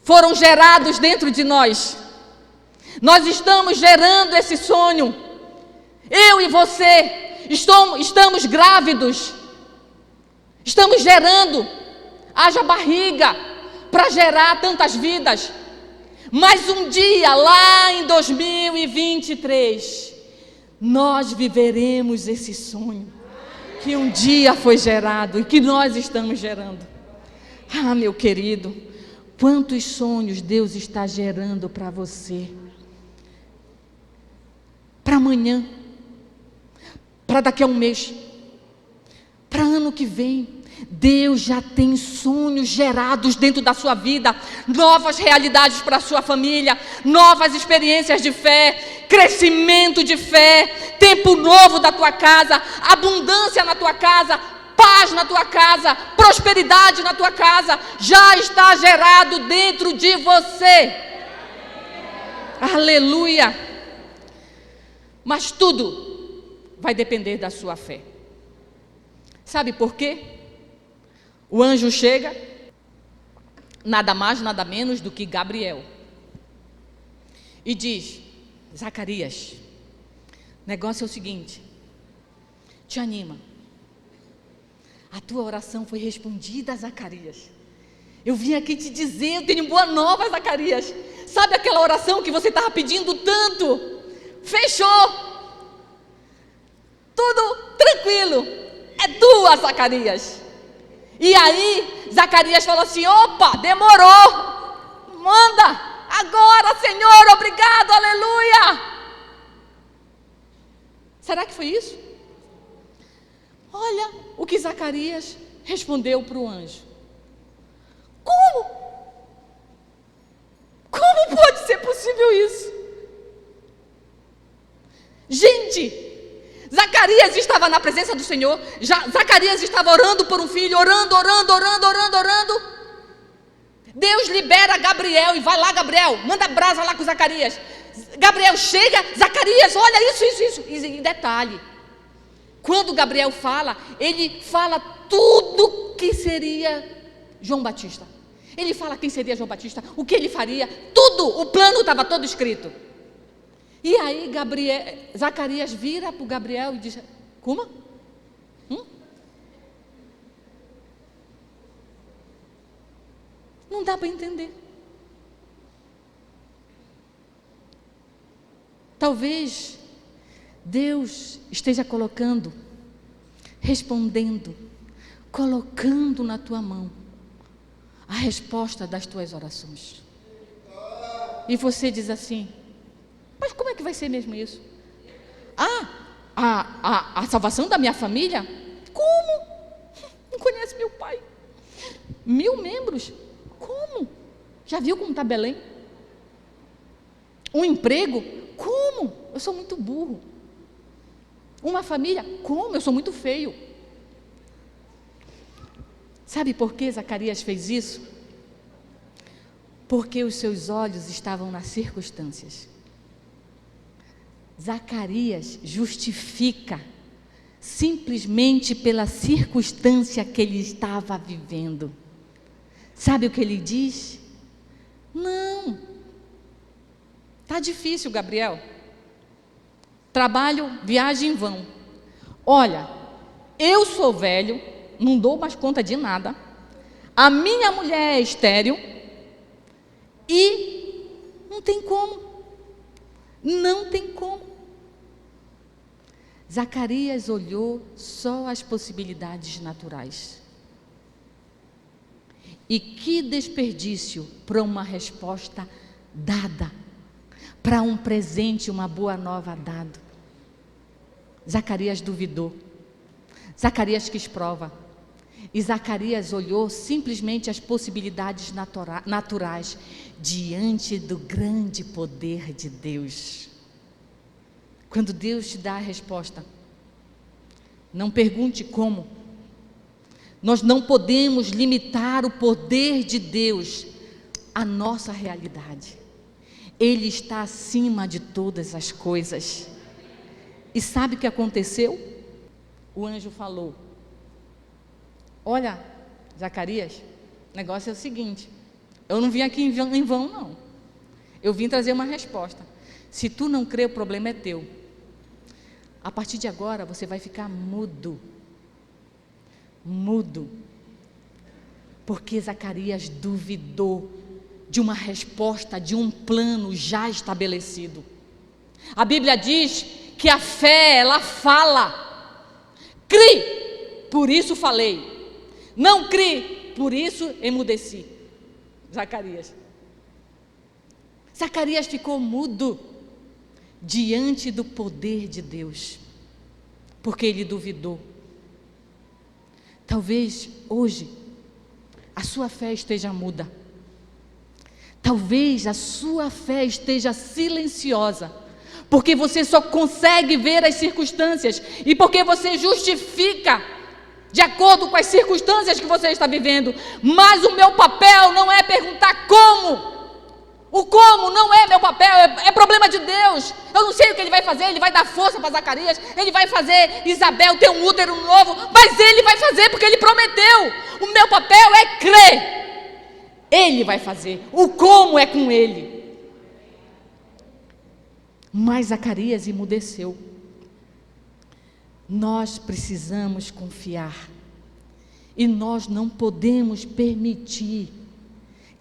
foram gerados dentro de nós. Nós estamos gerando esse sonho. Eu e você estamos grávidos. Estamos gerando. Haja barriga para gerar tantas vidas. Mas um dia, lá em 2023, nós viveremos esse sonho que um dia foi gerado e que nós estamos gerando. Ah, meu querido, quantos sonhos Deus está gerando para você, para amanhã, para daqui a um mês, para ano que vem. Deus já tem sonhos gerados dentro da sua vida, novas realidades para a sua família, novas experiências de fé, crescimento de fé, tempo novo da tua casa, abundância na tua casa, paz na tua casa, prosperidade na tua casa, já está gerado dentro de você. Aleluia! Mas tudo vai depender da sua fé. Sabe por quê? O anjo chega, nada mais, nada menos do que Gabriel, e diz: Zacarias, o negócio é o seguinte, te anima, a tua oração foi respondida, Zacarias. Eu vim aqui te dizer, eu tenho boa nova, Zacarias. Sabe aquela oração que você estava pedindo tanto? Fechou, tudo tranquilo, é tua, Zacarias. E aí, Zacarias falou assim: opa, demorou, manda, agora, Senhor, obrigado, aleluia. Será que foi isso? Olha o que Zacarias respondeu para o anjo. Como? Como pode ser possível isso? Gente, Zacarias estava na presença do Senhor, Zacarias estava orando por um filho, orando. Deus libera Gabriel e vai lá, Gabriel, manda brasa lá com Zacarias. Gabriel chega, Zacarias, olha isso. E detalhe, quando Gabriel fala, ele fala tudo que seria João Batista. Ele fala quem seria João Batista, o que ele faria, tudo, o plano estava todo escrito. E aí Zacarias vira para o Gabriel e diz: como? Não dá para entender. Talvez Deus esteja respondendo, colocando na tua mão a resposta das tuas orações. E você diz assim: mas como é que vai ser mesmo isso? A salvação da minha família? Como? Não conhece meu pai? 1000 membros? Como? Já viu como está Belém? Um emprego? Como? Eu sou muito burro. Uma família? Como? Eu sou muito feio. Sabe por que Zacarias fez isso? Porque os seus olhos estavam nas circunstâncias. Zacarias justifica simplesmente pela circunstância que ele estava vivendo. Sabe o que ele diz? Não, está difícil, Gabriel. Trabalho, viagem em vão. Olha, eu sou velho, não dou mais conta de nada. A minha mulher é estéril e não tem como. Não tem como. Zacarias olhou só as possibilidades naturais. E que desperdício para uma resposta dada, para um presente, uma boa nova dado. Zacarias duvidou. Zacarias quis prova. E Zacarias olhou simplesmente as possibilidades naturais diante do grande poder de Deus. Quando Deus te dá a resposta, não pergunte como. Nós não podemos limitar o poder de Deus à nossa realidade. Ele está acima de todas as coisas. E sabe o que aconteceu? O anjo falou: olha, Zacarias, o negócio é o seguinte, eu não vim aqui em vão, não. Eu vim trazer uma resposta. Se tu não crê, o problema é teu. A partir de agora, você vai ficar mudo. Mudo. Porque Zacarias duvidou de uma resposta, de um plano já estabelecido. A Bíblia diz que a fé, ela fala. Crie, por isso falei. Não crie, por isso emudeci. Zacarias ficou mudo diante do poder de Deus, porque ele duvidou. Talvez hoje a sua fé esteja muda. Talvez a sua fé esteja silenciosa, porque você só consegue ver as circunstâncias e porque você justifica de acordo com as circunstâncias que você está vivendo. Mas o meu papel não é perguntar como. O como não é meu papel, é problema de Deus. Eu não sei o que Ele vai fazer. Ele vai dar força para Zacarias, Ele vai fazer Isabel ter um útero novo, mas Ele vai fazer porque Ele prometeu. O meu papel é crer. Ele vai fazer, o como é com Ele. Mas Zacarias emudeceu. Nós precisamos confiar, e nós não podemos permitir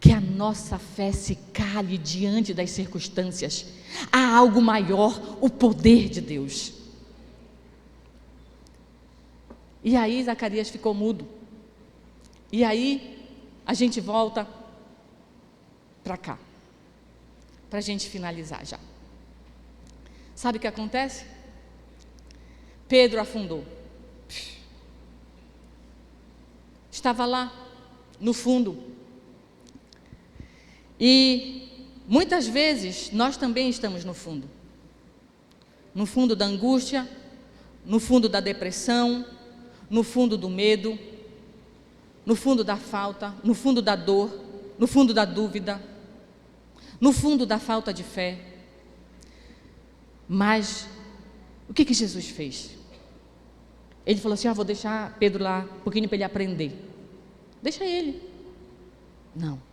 que a nossa fé se cale diante das circunstâncias. Há algo maior, o poder de Deus. E aí Zacarias ficou mudo. E aí a gente volta para cá, para a gente finalizar já. Sabe o que acontece? Pedro afundou. Estava lá no fundo. E muitas vezes nós também estamos no fundo. No fundo da angústia, no fundo da depressão, no fundo do medo, no fundo da falta, no fundo da dor, no fundo da dúvida, no fundo da falta de fé. Mas o que Jesus fez? Ele falou assim: vou deixar Pedro lá um pouquinho para ele aprender. Deixa ele. Não.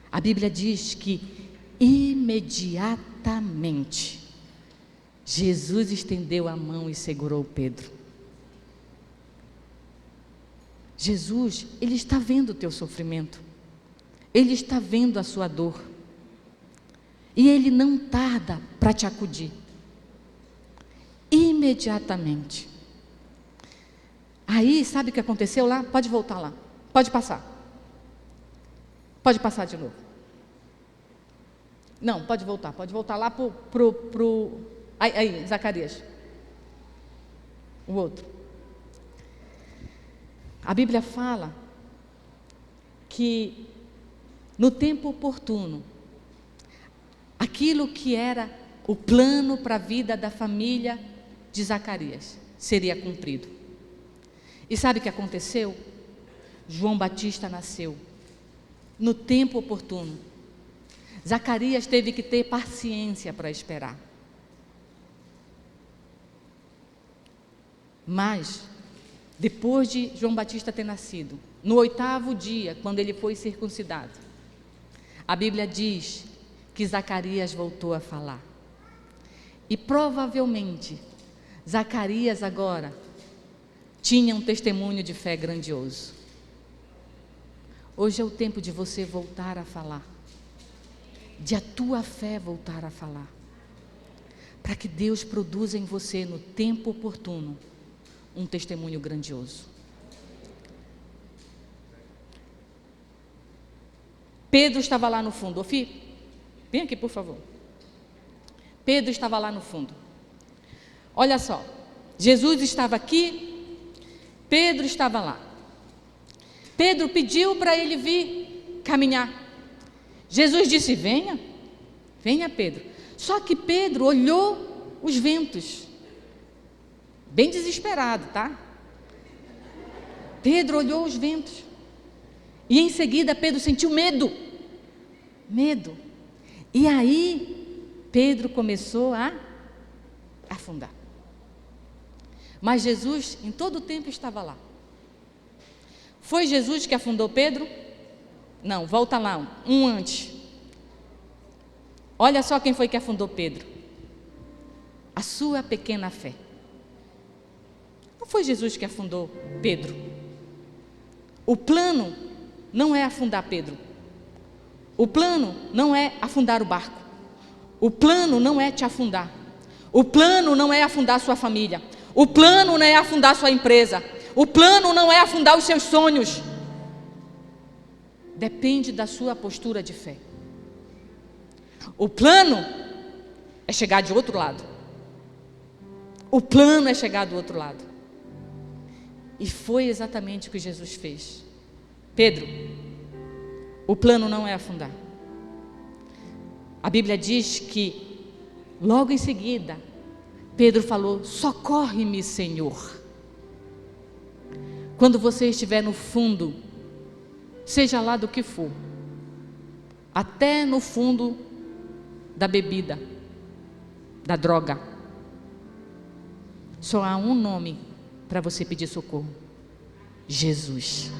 A Bíblia diz que imediatamente Jesus estendeu a mão e segurou Pedro. Jesus, Ele está vendo o teu sofrimento. Ele está vendo a sua dor. E Ele não tarda para te acudir. Imediatamente. Aí, sabe o que aconteceu lá? Pode voltar lá. Pode passar. Pode passar de novo. Não, pode voltar lá pro aí, Zacarias. O outro. A Bíblia fala que no tempo oportuno, aquilo que era o plano para a vida da família de Zacarias seria cumprido. E sabe o que aconteceu? João Batista nasceu no tempo oportuno. Zacarias teve que ter paciência para esperar. Mas, depois de João Batista ter nascido, no 8º dia, quando ele foi circuncidado, a Bíblia diz que Zacarias voltou a falar. E provavelmente, Zacarias agora tinha um testemunho de fé grandioso. Hoje é o tempo de você voltar a falar, de a tua fé voltar a falar, para que Deus produza em você, no tempo oportuno, um testemunho grandioso. Pedro estava lá no fundo. Ofir, vem aqui, por favor. Pedro estava lá no fundo. Olha só, Jesus estava aqui, Pedro estava lá. Pedro pediu para ele vir caminhar. Jesus disse: venha, venha, Pedro. Só que Pedro olhou os ventos, bem desesperado, tá? Pedro olhou os ventos. E em seguida Pedro sentiu medo. E aí Pedro começou a afundar. Mas Jesus em todo o tempo estava lá. Foi Jesus que afundou Pedro? Não, volta lá, um antes. Olha só quem foi que afundou Pedro. A sua pequena fé. Não foi Jesus que afundou Pedro. O plano não é afundar Pedro. O plano não é afundar o barco. O plano não é te afundar. O plano não é afundar sua família. O plano não é afundar sua empresa. O plano não é afundar os seus sonhos. Depende da sua postura de fé. O plano é chegar de outro lado. O plano é chegar do outro lado. E foi exatamente o que Jesus fez. Pedro, o plano não é afundar. A Bíblia diz que, logo em seguida, Pedro falou: socorre-me, Senhor. Quando você estiver no fundo, seja lá do que for, até no fundo da bebida, da droga, só há um nome para você pedir socorro: Jesus.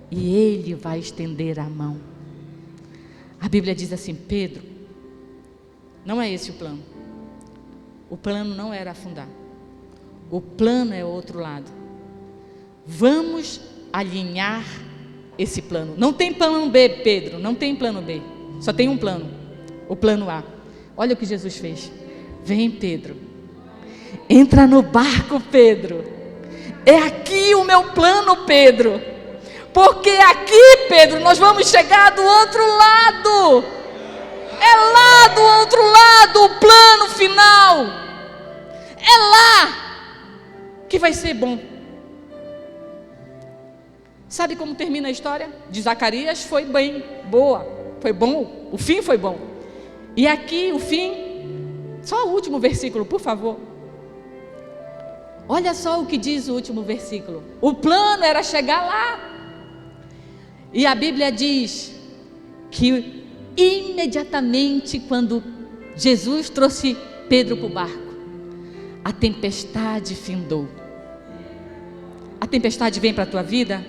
E Ele vai estender a mão. A Bíblia diz assim: Pedro, não é esse o plano. O plano não era afundar. O plano é o outro lado. Vamos alinhar esse plano. Não tem plano B, Pedro, não tem plano B. Só tem um plano, o plano A. Olha o que Jesus fez. Vem, Pedro. Entra no barco, Pedro. É aqui o meu plano, Pedro. Porque aqui, Pedro, nós vamos chegar do outro lado. É lá do outro lado o plano final. É lá que vai ser bom. Sabe como termina a história de Zacarias? Foi bem, boa, foi bom, o fim foi bom. E aqui o fim, só o último versículo, por favor. Olha só o que diz o último versículo. O plano era chegar lá. E a Bíblia diz que imediatamente quando Jesus trouxe Pedro para o barco, a tempestade findou. A tempestade vem para a tua vida,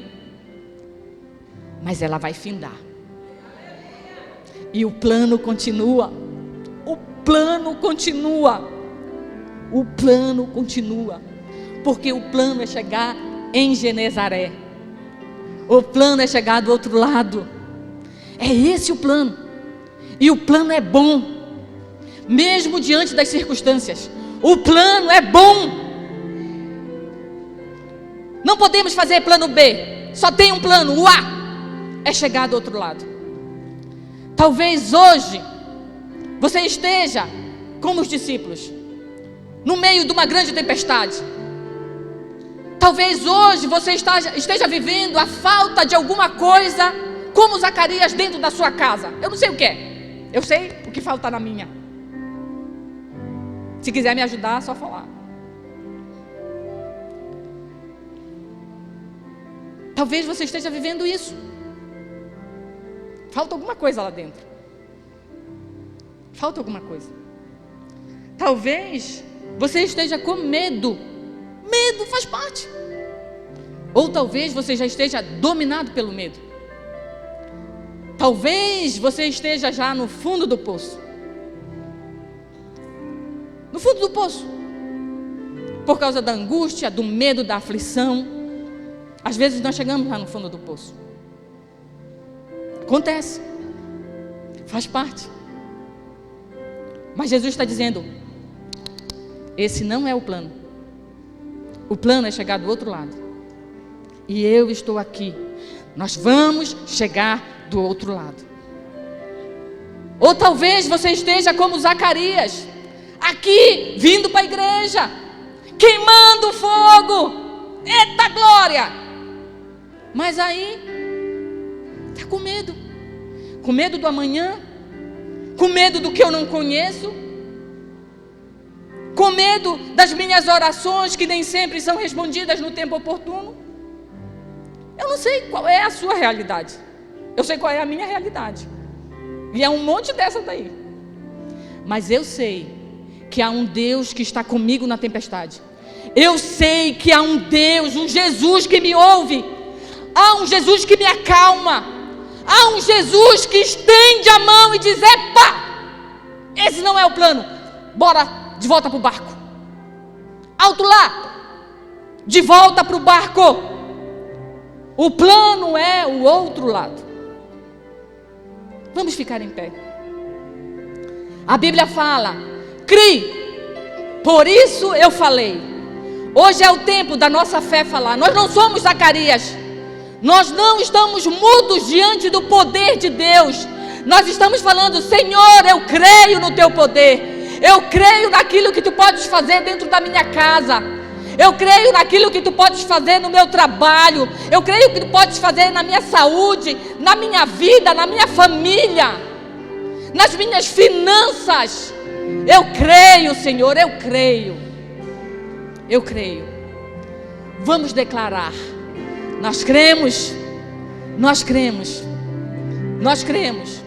mas ela vai findar. E o plano continua. O plano continua. O plano continua. Porque o plano é chegar em Genezaré. O plano é chegar do outro lado. É esse o plano. E o plano é bom. Mesmo diante das circunstâncias. O plano é bom. Não podemos fazer plano B. Só tem um plano, o A. É chegar do outro lado. Talvez hoje você esteja como os discípulos, no meio de uma grande tempestade. Talvez hoje você esteja vivendo a falta de alguma coisa, como Zacarias dentro da sua casa. Eu não sei o que é. Eu sei o que falta na minha. Se quiser me ajudar, é só falar. Talvez você esteja vivendo isso. Falta alguma coisa lá dentro. Falta alguma coisa. Talvez você esteja com medo. Medo faz parte. Ou talvez você já esteja dominado pelo medo. Talvez você esteja já no fundo do poço. No fundo do poço. Por causa da angústia, do medo, da aflição. Às vezes nós chegamos lá no fundo do poço. Acontece. Faz parte. Mas Jesus está dizendo: esse não é o plano. O plano é chegar do outro lado. E eu estou aqui. Nós vamos chegar do outro lado. Ou talvez você esteja como Zacarias, aqui, vindo para a igreja, queimando fogo. Eita glória! Mas aí está com medo. Com medo do amanhã. Com medo do que eu não conheço. Com medo das minhas orações que nem sempre são respondidas no tempo oportuno. Eu não sei qual é a sua realidade. Eu sei qual é a minha realidade. E é um monte dessa daí. Mas eu sei que há um Deus que está comigo na tempestade. Eu sei que há um Deus, um Jesus que me ouve. Há um Jesus que me acalma. Há um Jesus que estende a mão e diz: epa, esse não é o plano. Bora de volta para o barco. Alto lá. De volta para o barco. O plano é o outro lado. Vamos ficar em pé. A Bíblia fala: crie. Por isso eu falei. Hoje é o tempo da nossa fé falar. Nós não somos Zacarias. Nós não estamos mudos diante do poder de Deus. Nós estamos falando: Senhor, eu creio no teu poder. Eu creio naquilo que tu podes fazer dentro da minha casa. Eu creio naquilo que tu podes fazer no meu trabalho. Eu creio que tu podes fazer na minha saúde, na minha vida, na minha família, nas minhas finanças. Eu creio, Senhor, eu creio. Eu creio. Vamos declarar. Nós cremos. Nós cremos. Nós cremos.